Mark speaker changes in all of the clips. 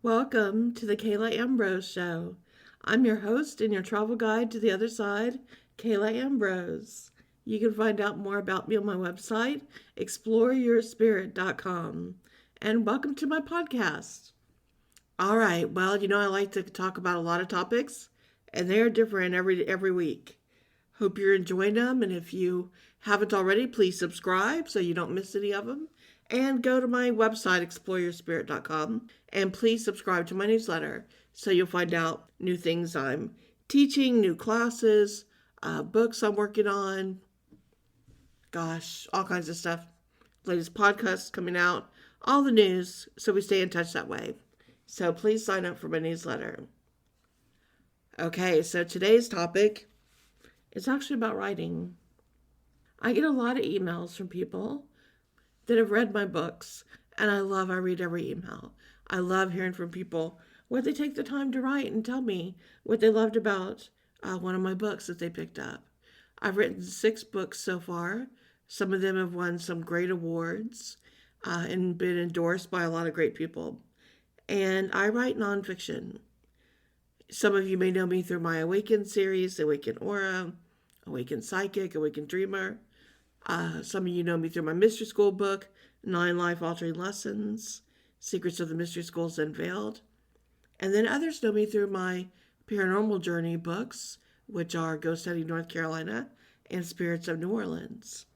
Speaker 1: Welcome to the Ambrose Show. I'm your host and your travel guide to the other side, Ambrose. You can find out more about me on my website, exploreyourspirit.com. And welcome to my podcast. All right, well, I like to talk about a lot of topics, and they are different every week. Hope you're enjoying them, and if you haven't already, please subscribe so you don't miss any of them. And go to my website, exploreyourspirit.com, and please subscribe to my newsletter so you'll find out new things I'm teaching, new classes, books I'm working on, all kinds of stuff. Latest podcasts coming out, all the news, so we stay in touch that way. So please sign up for my newsletter. Okay, so today's topic is actually about writing. I get a lot of emails from people that have read my books, and I read every email. I love hearing from people what they take the time to write and tell me what they loved about one of my books that they picked up. I've written 6 books so far. Some of them have won some great awards and been endorsed by a lot of great people. And I write nonfiction. Some of you may know me through my Awaken series, Awaken Aura, Awaken Psychic, Awaken Dreamer. Some of you know me through my Mystery School book, 9 Life-Altering Lessons, Secrets of the Mystery Schools Unveiled. And then others know me through my Paranormal Journey books, which are Ghost Hunting North Carolina and Spirits of New Orleans.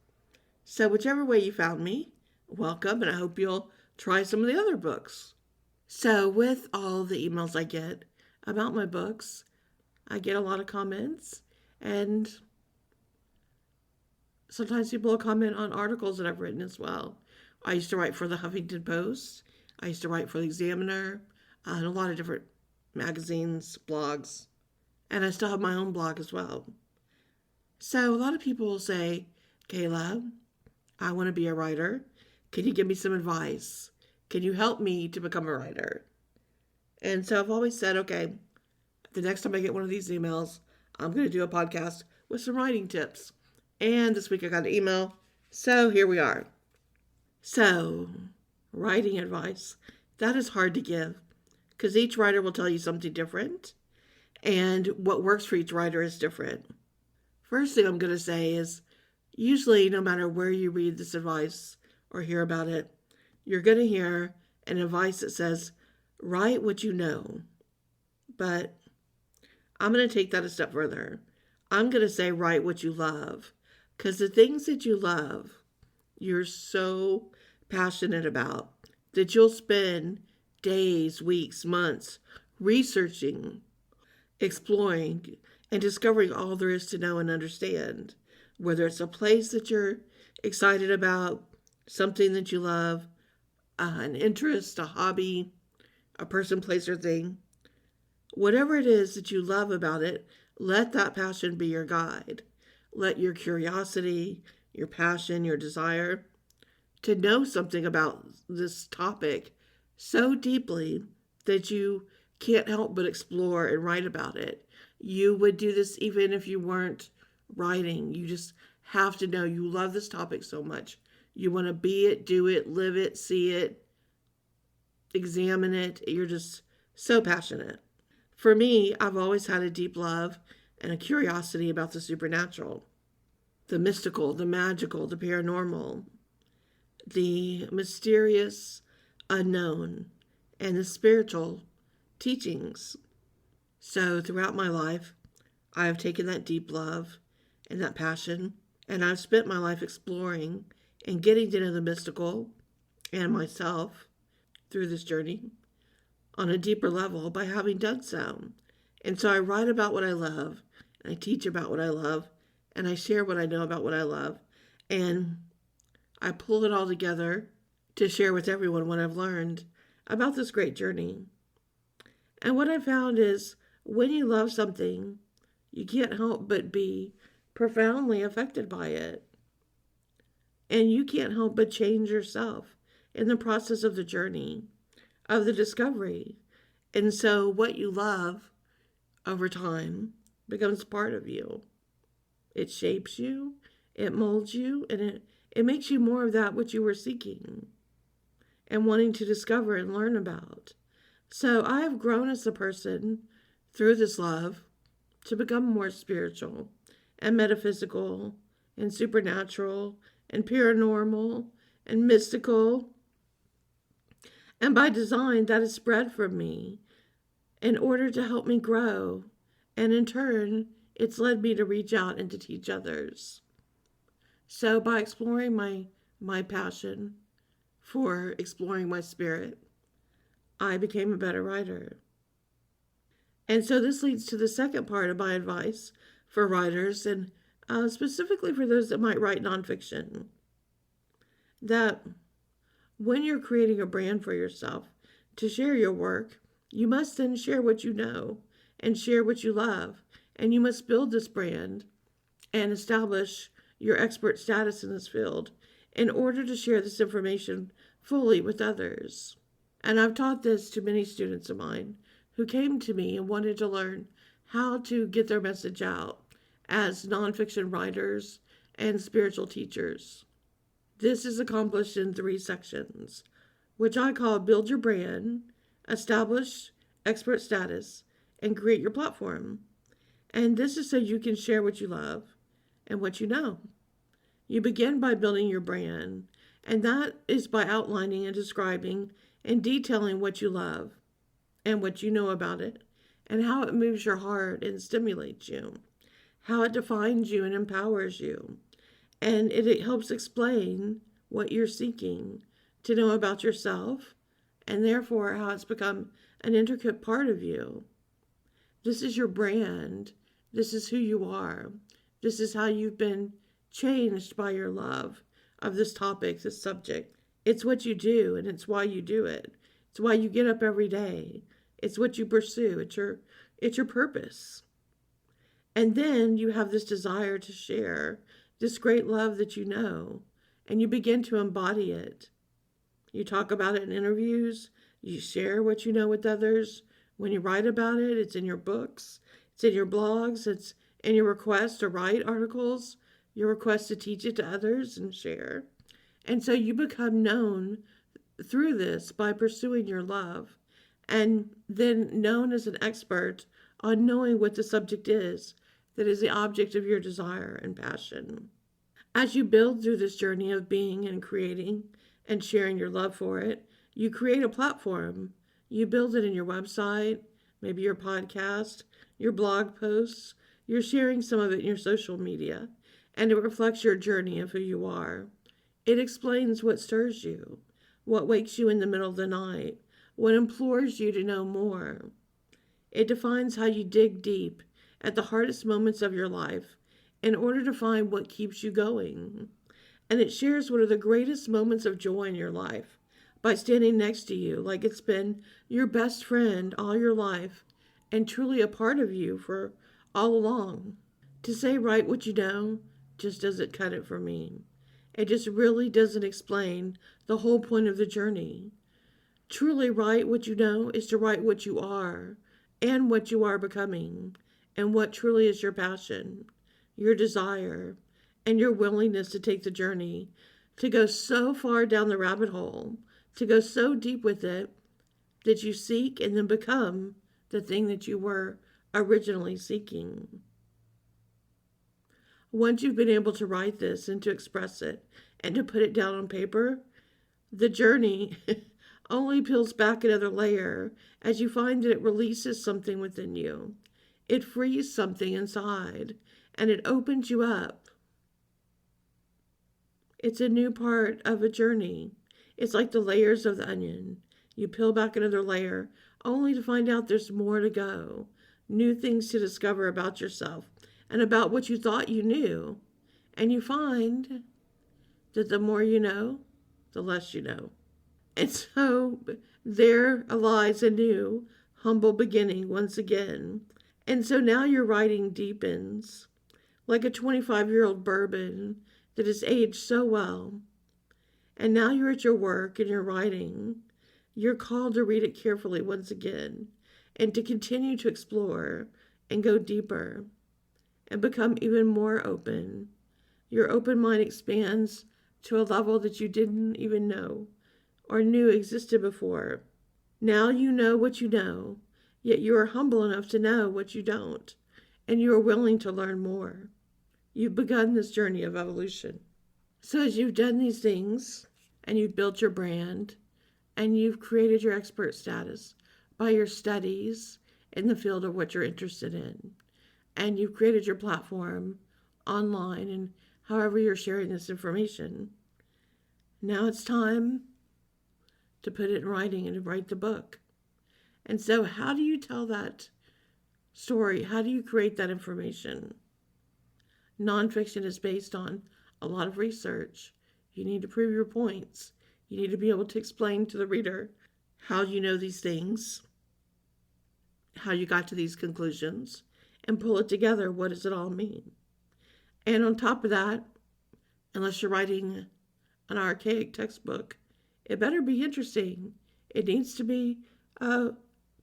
Speaker 1: So whichever way you found me, welcome, and I hope you'll try some of the other books. So with all the emails I get about my books, I get a lot of comments, and sometimes people will comment on articles that I've written as well. I used to write for the Huffington Post. I used to write for the Examiner and a lot of different magazines, blogs. And I still have my own blog as well. So a lot of people will say, Kayla, I want to be a writer. Can you give me some advice? Can you help me to become a writer? And so I've always said, okay, the next time I get one of these emails, I'm going to do a podcast with some writing tips. And this week I got an email, so here we are. So, writing advice, that is hard to give because each writer will tell you something different, and what works for each writer is different. First thing I'm going to say is, usually no matter where you read this advice or hear about it, you're going to hear an advice that says, write what you know. But I'm going to take that a step further. I'm going to say, write what you love. Because the things that you love, you're so passionate about that you'll spend days, weeks, months researching, exploring, and discovering all there is to know and understand. Whether it's a place that you're excited about, something that you love, an interest, a hobby, a person, place, or thing. Whatever it is that you love about it, let that passion be your guide. Let your curiosity, your passion, your desire to know something about this topic so deeply that you can't help but explore and write about it. You would do this even if you weren't writing. You just have to know you love this topic so much. You want to be it, do it, live it, see it, examine it. You're just so passionate. For me, I've always had a deep love and a curiosity about the supernatural, the mystical, the magical, the paranormal, the mysterious unknown, and the spiritual teachings. So throughout my life, I have taken that deep love and that passion, and I've spent my life exploring and getting to know the mystical and myself through this journey on a deeper level by having done so. And so I write about what I love, and I teach about what I love, and I share what I know about what I love, and I pull it all together to share with everyone what I've learned about this great journey. And what I found is when you love something, you can't help but be profoundly affected by it. And you can't help but change yourself in the process of the journey, of the discovery. And so what you love over time becomes part of you. It shapes you, it molds you, and it makes you more of that which you were seeking and wanting to discover and learn about. So I have grown as a person through this love to become more spiritual and metaphysical and supernatural and paranormal and mystical. And by design, that is spread from me in order to help me grow. And in turn, it's led me to reach out and to teach others. So by exploring my passion for exploring my spirit, I became a better writer. And so this leads to the second part of my advice for writers, and specifically for those that might write nonfiction, that when you're creating a brand for yourself to share your work, you must then share what you know and share what you love. And you must build this brand and establish your expert status in this field in order to share this information fully with others. And I've taught this to many students of mine who came to me and wanted to learn how to get their message out as nonfiction writers and spiritual teachers. This is accomplished in 3 sections, which I call Build Your Brand, Establish Expert Status, and Create Your Platform. And this is so you can share what you love and what you know. You begin by building your brand, and that is by outlining and describing and detailing what you love and what you know about it, and how it moves your heart and stimulates you, how it defines you and empowers you, and it helps explain what you're seeking to know about yourself, and therefore how it's become an intricate part of you. This is your brand. This is who you are. This is how you've been changed by your love of this topic, this subject. It's what you do, and it's why you do it. It's why you get up every day. It's what you pursue. It's your purpose. And then you have this desire to share this great love that you know, and you begin to embody it. You talk about it in interviews. You share what you know with others. When you write about it, it's in your books, it's in your blogs, it's in your request to write articles, your request to teach it to others and share. And so you become known through this by pursuing your love, and then known as an expert on knowing what the subject is that is the object of your desire and passion. As you build through this journey of being and creating and sharing your love for it, you create a platform. You build it in your website, maybe your podcast, your blog posts. You're sharing some of it in your social media, and it reflects your journey of who you are. It explains what stirs you, what wakes you in the middle of the night, what implores you to know more. It defines how you dig deep at the hardest moments of your life in order to find what keeps you going. And it shares what are the greatest moments of joy in your life by standing next to you like it's been your best friend all your life and truly a part of you for all along. To say write what you know just doesn't cut it for me. It just really doesn't explain the whole point of the journey. Truly write what you know is to write what you are and what you are becoming and what truly is your passion, your desire, and your willingness to take the journey, to go so far down the rabbit hole, to go so deep with it that you seek and then become the thing that you were originally seeking. Once you've been able to write this and to express it and to put it down on paper, the journey only peels back another layer as you find that it releases something within you. It frees something inside and it opens you up. It's a new part of a journey. It's like the layers of the onion. You peel back another layer only to find out there's more to go, new things to discover about yourself and about what you thought you knew. And you find that the more you know, the less you know. And so there lies a new, humble beginning once again. And so now your writing deepens like a 25-year-old bourbon that has aged so well. And now you're at your work and you're writing. You're called to read it carefully once again and to continue to explore and go deeper and become even more open. Your open mind expands to a level that you didn't even know or knew existed before. Now you know what you know, yet you are humble enough to know what you don't, and you are willing to learn more. You've begun this journey of evolution. So as you've done these things, and you've built your brand, and you've created your expert status by your studies in the field of what you're interested in, and you've created your platform online and however you're sharing this information, now it's time to put it in writing and to write the book. And so how do you tell that story? How do you create that information? Nonfiction is based on a lot of research. You need to prove your points. You need to be able to explain to the reader how you know these things, how you got to these conclusions, and pull it together. What does it all mean? And on top of that, unless you're writing an archaic textbook, it better be interesting. It needs to be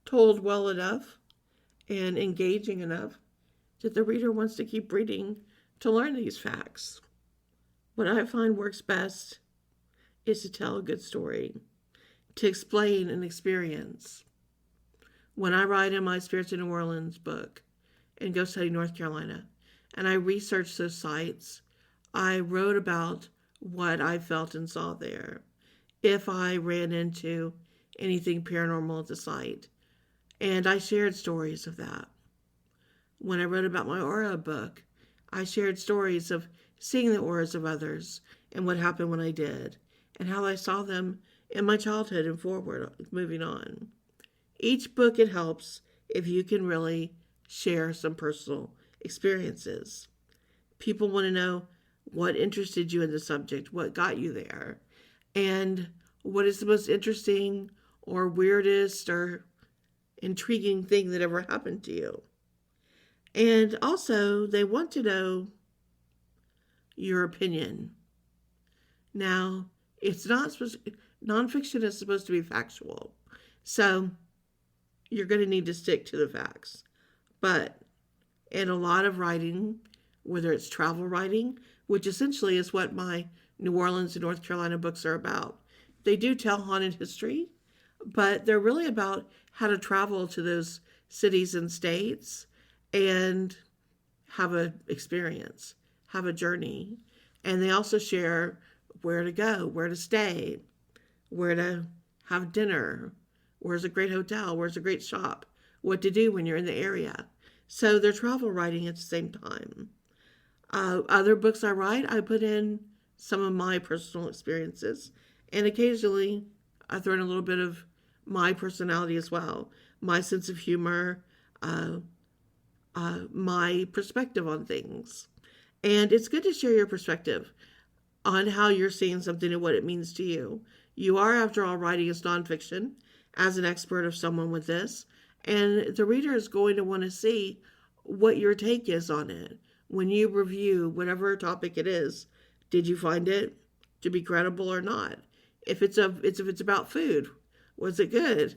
Speaker 1: told well enough and engaging enough that the reader wants to keep reading to learn these facts. What I find works best is to tell a good story, to explain an experience. When I write in my Spirits of New Orleans book and Ghost Hunting North Carolina, and I researched those sites, I wrote about what I felt and saw there. If I ran into anything paranormal at the site, and I shared stories of that. When I wrote about my aura book, I shared stories of seeing the auras of others and what happened when I did, and how I saw them in my childhood and forward, moving on. Each book, it helps if you can really share some personal experiences. People want to know what interested you in the subject, what got you there, and what is the most interesting or weirdest or intriguing thing that ever happened to you. And also, they want to know your opinion. Now, nonfiction is supposed to be factual, so you're going to need to stick to the facts. But in a lot of writing, whether it's travel writing, which essentially is what my New Orleans and North Carolina books are about, they do tell haunted history, but they're really about how to travel to those cities and states and have an experience, have a journey. And they also share where to go, where to stay, where to have dinner, where's a great hotel, where's a great shop, what to do when you're in the area. So they're travel writing at the same time. Other books I write, I put in some of my personal experiences, and occasionally I throw in a little bit of my personality as well, my sense of humor, my perspective on things. And it's good to share your perspective on how you're seeing something and what it means to you. You are, after all, writing as nonfiction, as an expert of someone with this, and the reader is going to want to see what your take is on it. When you review whatever topic it is, did you find it to be credible or not? If it's about food, was it good?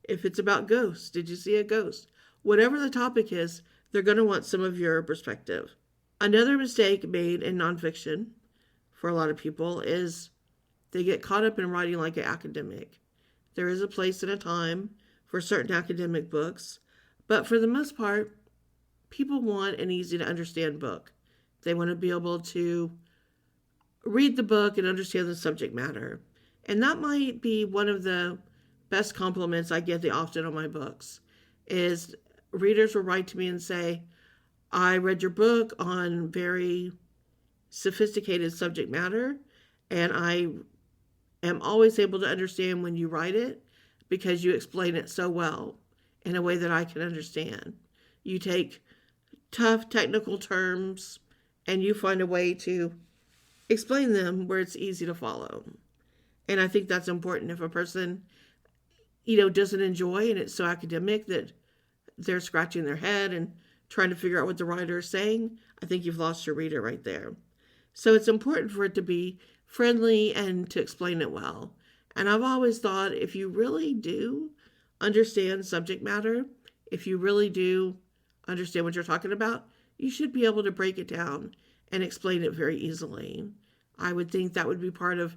Speaker 1: If it's about ghosts, did you see a ghost? Whatever the topic is, they're going to want some of your perspective. Another mistake made in nonfiction for a lot of people is they get caught up in writing like an academic. There is a place and a time for certain academic books, but for the most part, people want an easy to understand book. They want to be able to read the book and understand the subject matter. And that might be one of the best compliments I get often on my books, is readers will write to me and say, I read your book on very sophisticated subject matter, and I am always able to understand when you write it because you explain it so well in a way that I can understand. You take tough technical terms and you find a way to explain them where it's easy to follow. And I think that's important. If a person, doesn't enjoy and it's so academic that they're scratching their head and trying to figure out what the writer is saying, I think you've lost your reader right there. So it's important for it to be friendly and to explain it well. And I've always thought, if you really do understand subject matter, if you really do understand what you're talking about, you should be able to break it down and explain it very easily. I would think that would be part of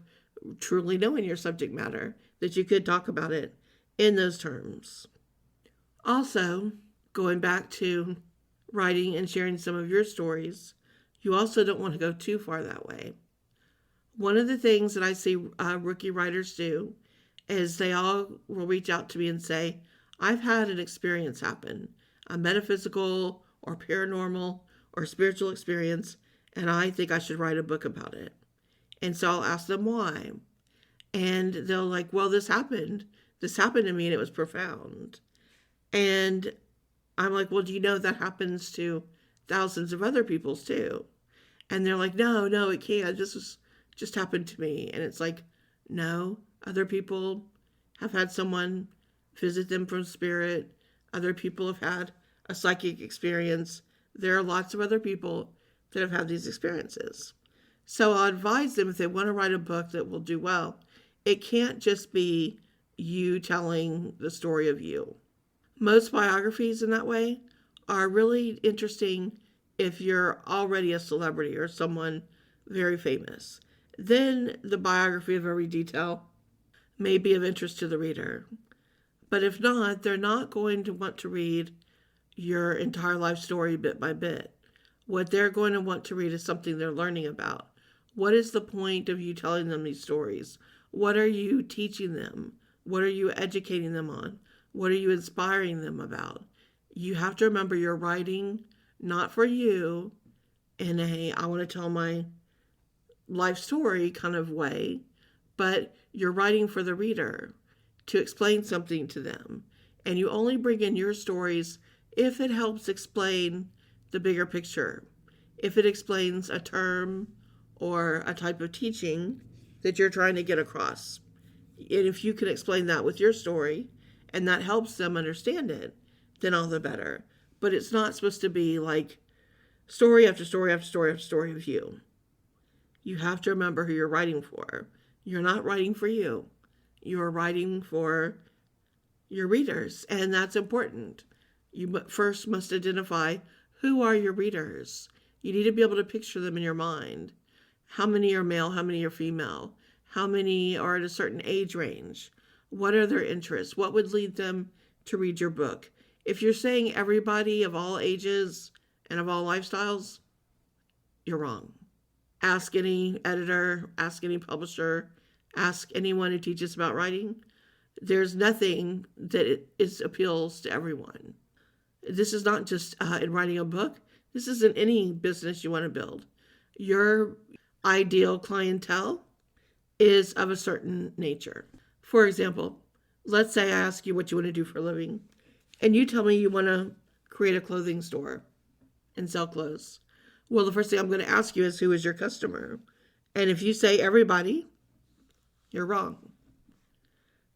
Speaker 1: truly knowing your subject matter, that you could talk about it in those terms. Also, going back to writing and sharing some of your stories, you also don't want to go too far that way. One of the things that I see rookie writers do is they all will reach out to me and say, I've had an experience happen, a metaphysical or paranormal or spiritual experience, and I think I should write a book about it. And so I'll ask them why. And they'll like, well, this happened. This happened to me and it was profound. And I'm like, well, do you know that happens to thousands of other people's too? And they're like, no, it can't. This was just happened to me. And it's like, no, other people have had someone visit them from spirit. Other people have had a psychic experience. There are lots of other people that have had these experiences. So I'll advise them if they want to write a book that will do well, it can't just be you telling the story of you. Most biographies in that way are really interesting if you're already a celebrity or someone very famous. Then the biography of every detail may be of interest to the reader. But if not, they're not going to want to read your entire life story bit by bit. What they're going to want to read is something they're learning about. What is the point of you telling them these stories? What are you teaching them? What are you educating them on? What are you inspiring them about? You have to remember you're writing not for you in a I want to tell my life story kind of way, but you're writing for the reader to explain something to them. And you only bring in your stories if it helps explain the bigger picture. If it explains a term or a type of teaching that you're trying to get across. And if you can explain that with your story and that helps them understand it, then all the better. But it's not supposed to be like story after story after story after story of you. You have to remember who you're writing for. You're not writing for you. You're writing for your readers, and that's important. You first must identify who are your readers. You need to be able to picture them in your mind. How many are male? How many are female? How many are at a certain age range? What are their interests? What would lead them to read your book? If you're saying everybody of all ages and of all lifestyles, you're wrong. Ask any editor, ask any publisher, ask anyone who teaches about writing. There's nothing that appeals to everyone. This is not just in writing a book. This is in any business you want to build. Your ideal clientele is of a certain nature. For example, let's say I ask you what you want to do for a living, and you tell me you want to create a clothing store and sell clothes. Well, the first thing I'm going to ask you is, who is your customer? And if you say everybody, you're wrong.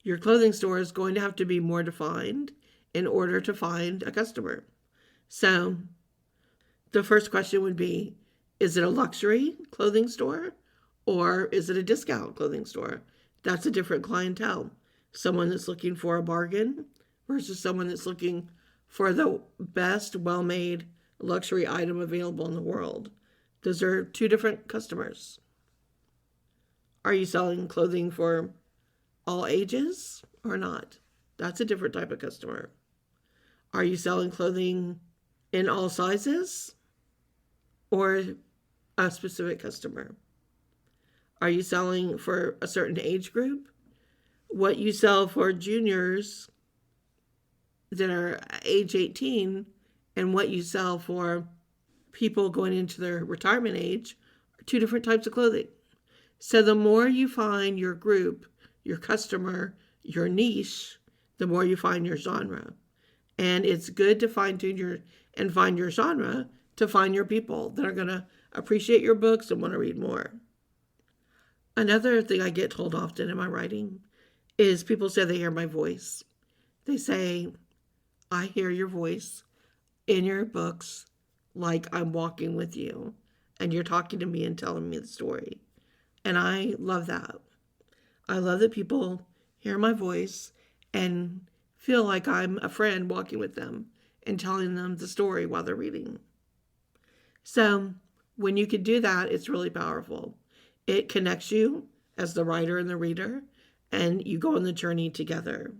Speaker 1: Your clothing store is going to have to be more defined in order to find a customer. So the first question would be, is it a luxury clothing store or is it a discount clothing store? That's a different clientele. Someone that's looking for a bargain versus someone that's looking for the best, well-made luxury item available in the world. Those are two different customers. Are you selling clothing for all ages or not? That's a different type of customer. Are you selling clothing in all sizes or a specific customer? Are you selling for a certain age group? What you sell for juniors that are age 18 and what you sell for people going into their retirement age are two different types of clothing. So the more you find your group, your customer, your niche, the more you find your genre. And it's good to fine-tune find your genre to find your people that are going to appreciate your books and want to read more. Another thing I get told often in my writing is people say they hear my voice. They say, I hear your voice in your books like I'm walking with you and you're talking to me and telling me the story. And I love that. I love that people hear my voice and feel like I'm a friend walking with them and telling them the story while they're reading. So when you can do that, it's really powerful. It connects you as the writer and the reader, and you go on the journey together.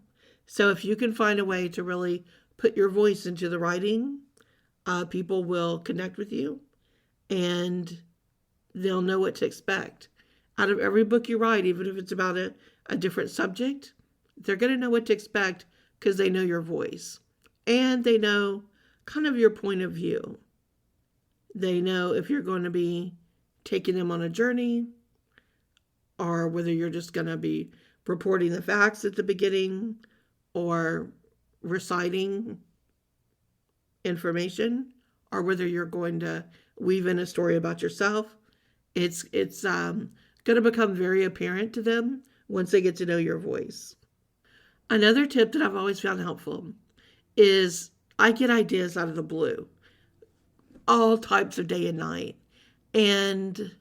Speaker 1: So if you can find a way to really put your voice into the writing, people will connect with you and they'll know what to expect. Out of every book you write, even if it's about a different subject, they're going to know what to expect because they know your voice and they know kind of your point of view. They know if you're going to be taking them on a journey or whether you're just going to be reporting the facts at the beginning or reciting information or whether you're going to weave in a story about yourself. It's going to become very apparent to them once they get to know your voice. Another tip that I've always found helpful is I get ideas out of the blue, all types of day and night. And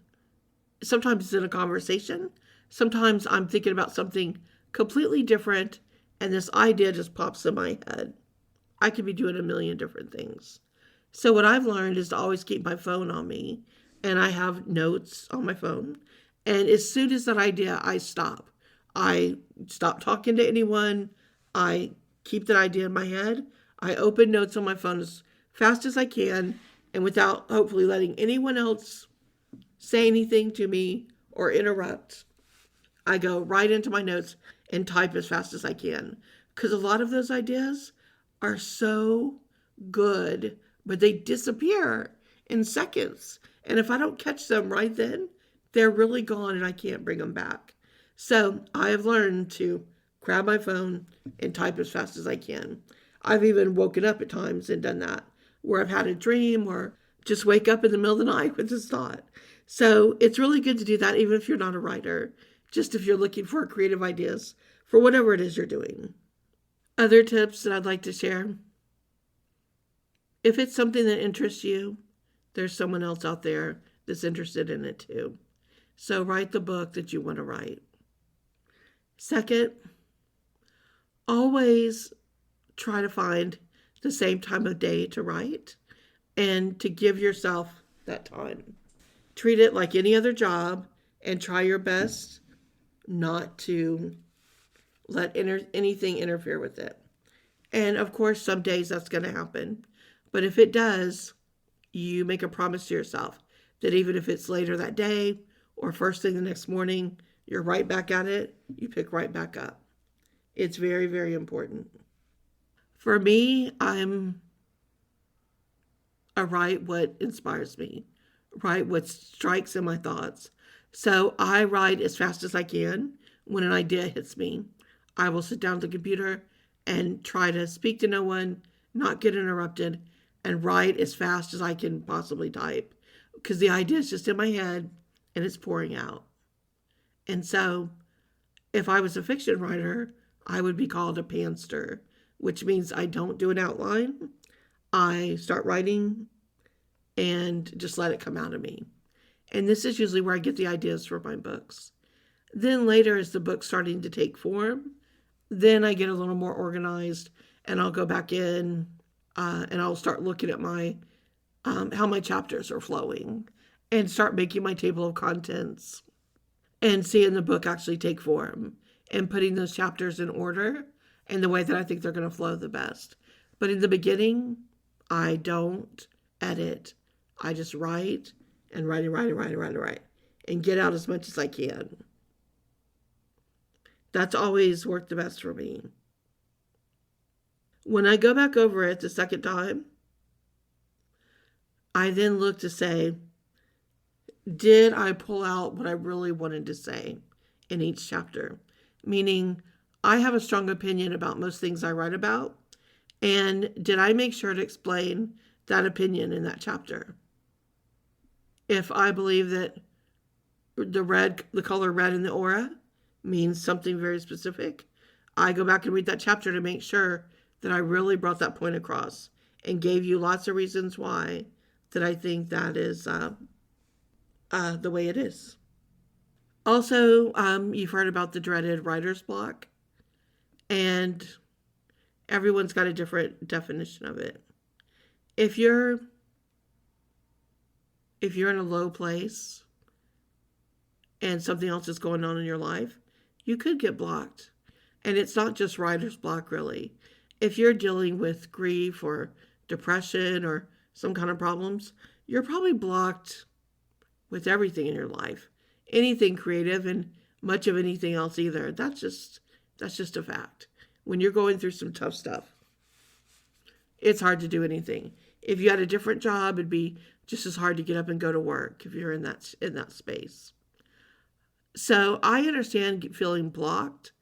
Speaker 1: sometimes it's in a conversation. Sometimes I'm thinking about something completely different and this idea just pops in my head. I could be doing a million different things. So what I've learned is to always keep my phone on me and I have notes on my phone. And as soon as that idea, I stop. I stop talking to anyone. I keep that idea in my head. I open notes on my phone as fast as I can and without hopefully letting anyone else say anything to me or interrupt. I go right into my notes and type as fast as I can. Because a lot of those ideas are so good, but they disappear in seconds. And if I don't catch them right then, they're really gone and I can't bring them back. So I have learned to grab my phone and type as fast as I can. I've even woken up at times and done that, where I've had a dream or just wake up in the middle of the night with this thought. So it's really good to do that, even if you're not a writer, just if you're looking for creative ideas for whatever it is you're doing. Other tips that I'd like to share. If it's something that interests you, there's someone else out there that's interested in it too. So write the book that you want to write. Second, always try to find the same time of day to write and to give yourself that time. Treat it like any other job and try your best not to let anything interfere with it. And of course, some days that's going to happen. But if it does, you make a promise to yourself that even if it's later that day or first thing the next morning, you're right back at it, you pick right back up. It's very, very important. For me, I write what inspires me, write what strikes in my thoughts. So I write as fast as I can. When an idea hits me, I will sit down at the computer and try to speak to no one, not get interrupted, and write as fast as I can possibly type. Because the idea is just in my head and it's pouring out. And so if I was a fiction writer, I would be called a pantser, which means I don't do an outline. I start writing and just let it come out of me. And this is usually where I get the ideas for my books. Then later, as the book's starting to take form, then I get a little more organized and I'll go back in and I'll start looking at my how my chapters are flowing and start making my table of contents and seeing the book actually take form and putting those chapters in order and the way that I think they're going to flow the best. But in the beginning, I don't edit. I just write and write and get out as much as I can. That's always worked the best for me. When I go back over it the second time, I then look to say, did I pull out what I really wanted to say in each chapter? Meaning, I have a strong opinion about most things I write about, and did I make sure to explain that opinion in that chapter? If I believe that the color red in the aura means something very specific, I go back and read that chapter to make sure that I really brought that point across and gave you lots of reasons why that I think that is the way it is. Also, you've heard about the dreaded writer's block, and everyone's got a different definition of it. If you're in a low place and something else is going on in your life, you could get blocked. And it's not just writer's block, really. If you're dealing with grief or depression or some kind of problems, you're probably blocked with everything in your life. Anything creative and much of anything else either. That's just a fact. When you're going through some tough stuff, it's hard to do anything. If you had a different job, it'd be just as hard to get up and go to work if you're in that space. So I understand feeling blocked,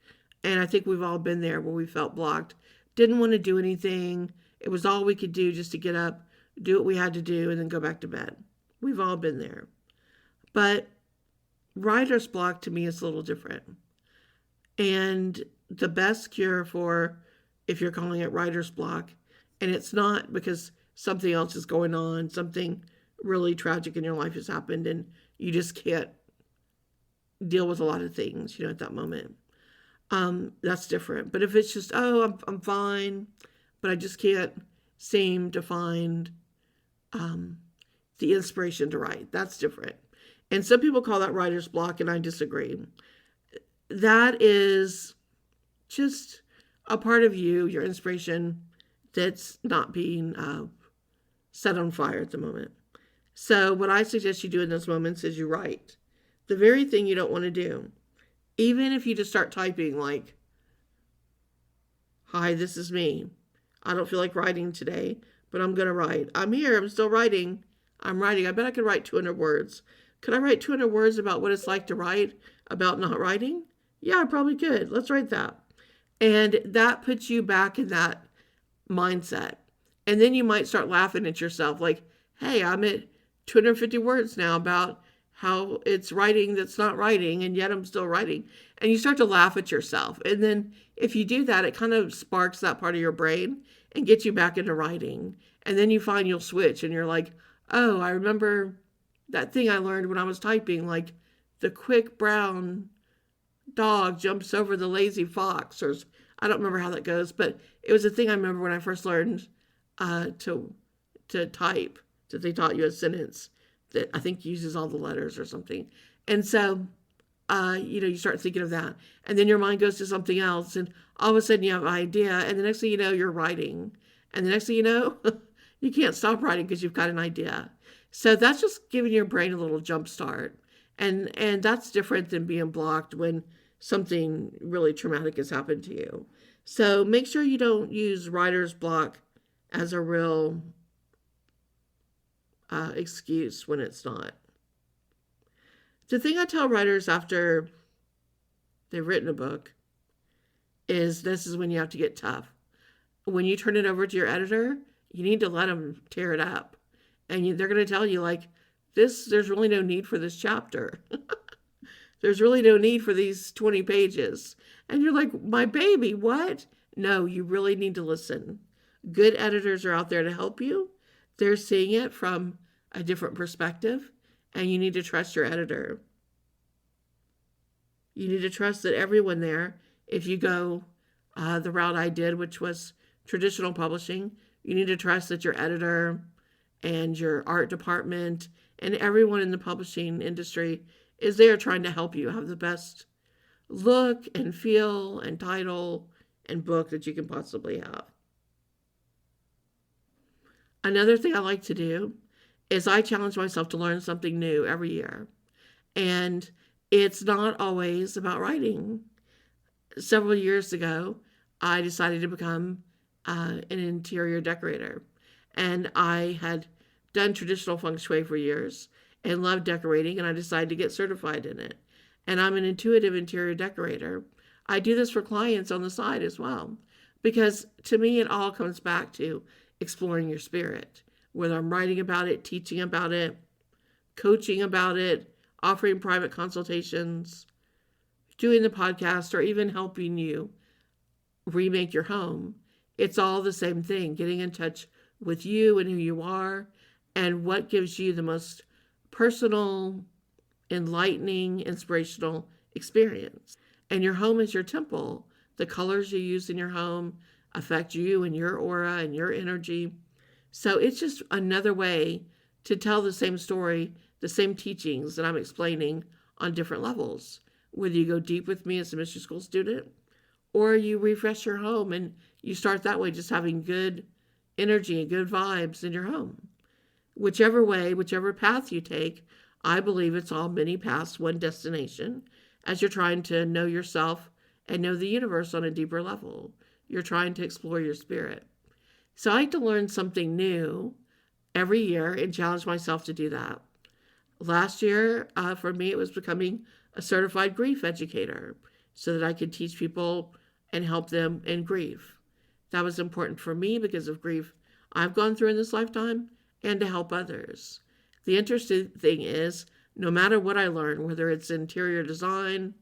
Speaker 1: and I think we've all been there where we felt blocked, didn't want to do anything. It was all we could do just to get up, do what we had to do, and then go back to bed. We've all been there. But writer's block to me is a little different. And the best cure for, if you're calling it writer's block, and it's not because something else is going on, something really tragic in your life has happened, and you just can't deal with a lot of things, at that moment. That's different. But if it's just, I'm fine, but I just can't seem to find the inspiration to write, that's different. And some people call that writer's block, and I disagree. That is just a part of you, your inspiration, that's not being set on fire at the moment. So what I suggest you do in those moments is you write the very thing you don't want to do. Even if you just start typing like, hi, this is me. I don't feel like writing today, but I'm going to write. I'm here. I'm still writing. I'm writing. I bet I could write 200 words. Could I write 200 words about what it's like to write about not writing? Yeah, I probably could. Let's write that. And that puts you back in that mindset. And then you might start laughing at yourself like, hey, I'm at 250 words now about how it's writing that's not writing, and yet I'm still writing. And you start to laugh at yourself. And then if you do that, it kind of sparks that part of your brain and gets you back into writing. And then you find you'll switch and you're like, oh, I remember that thing I learned when I was typing, like the quick brown dog jumps over the lazy fox, or I don't remember how that goes, but it was a thing I remember when I first learned to type, that they taught you a sentence that I think uses all the letters or something. And so, you start thinking of that. And then your mind goes to something else. And all of a sudden you have an idea. And the next thing you know, you're writing. And the next thing you know, you can't stop writing because you've got an idea. So that's just giving your brain a little jump start. And that's different than being blocked when something really traumatic has happened to you. So make sure you don't use writer's block as a real excuse when it's not. The thing I tell writers after they've written a book is this is when you have to get tough. When you turn it over to your editor, you need to let them tear it up. And they're going to tell you like, there's really no need for this chapter. There's really no need for these 20 pages. And you're like, my baby, what? No, you really need to listen. Good editors are out there to help you. They're seeing it from a different perspective, and you need to trust your editor. You need to trust that everyone there, if you go the route I did, which was traditional publishing, you need to trust that your editor and your art department and everyone in the publishing industry is there trying to help you have the best look and feel and title and book that you can possibly have. Another thing I like to do is I challenge myself to learn something new every year. And it's not always about writing. Several years ago, I decided to become an interior decorator. And I had done traditional feng shui for years and loved decorating, and I decided to get certified in it. And I'm an intuitive interior decorator. I do this for clients on the side as well, because to me, it all comes back to exploring your spirit, whether I'm writing about it, teaching about it, coaching about it, offering private consultations, doing the podcast, or even helping you remake your home. It's all the same thing, getting in touch with you and who you are and what gives you the most personal, enlightening, inspirational experience. And your home is your temple. The colors you use in your home affect you and your aura and your energy. So it's just another way to tell the same story, the same teachings that I'm explaining on different levels. Whether you go deep with me as a mystery school student, or you refresh your home and you start that way, just having good energy and good vibes in your home. Whichever way, whichever path you take, I believe it's all many paths, one destination, as you're trying to know yourself and know the universe on a deeper level. You're trying to explore your spirit. So I like to learn something new every year and challenge myself to do that. Last year, for me, it was becoming a certified grief educator so that I could teach people and help them in grief. That was important for me because of grief I've gone through in this lifetime and to help others. The interesting thing is, no matter what I learn, whether it's interior design,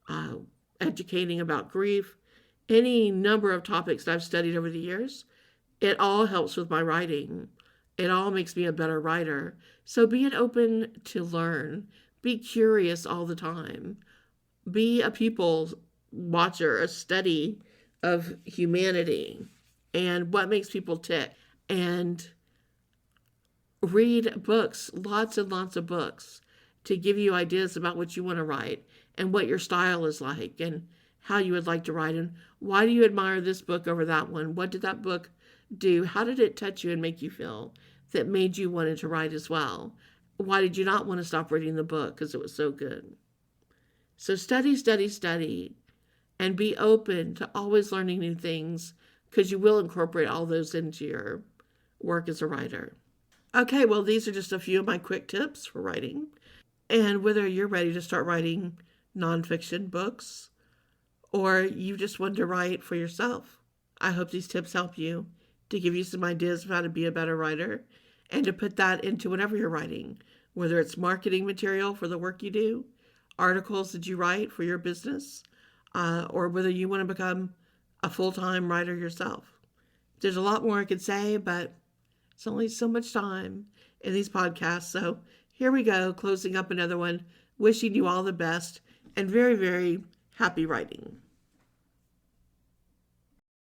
Speaker 1: uh, educating about grief, any number of topics that I've studied over the years, it all helps with my writing. It all makes me a better writer. So being open to learn, be curious all the time, be a people watcher, a study of humanity and what makes people tick, and read books, lots and lots of books, to give you ideas about what you want to write and what your style is like and how you would like to write and why do you admire this book over that one? What did that book do? How did it touch you and make you feel that made you wanted to write as well? Why did you not want to stop reading the book because it was so good? So study, study, study, and be open to always learning new things because you will incorporate all those into your work as a writer. Okay, well, these are just a few of my quick tips for writing. And whether you're ready to start writing nonfiction books or you just want to write for yourself, I hope these tips help you to give you some ideas of how to be a better writer and to put that into whatever you're writing, whether it's marketing material for the work you do, articles that you write for your business, or whether you want to become a full-time writer yourself. There's a lot more I could say, but it's only so much time in these podcasts. So here we go, closing up another one, wishing you all the best and very, very happy writing.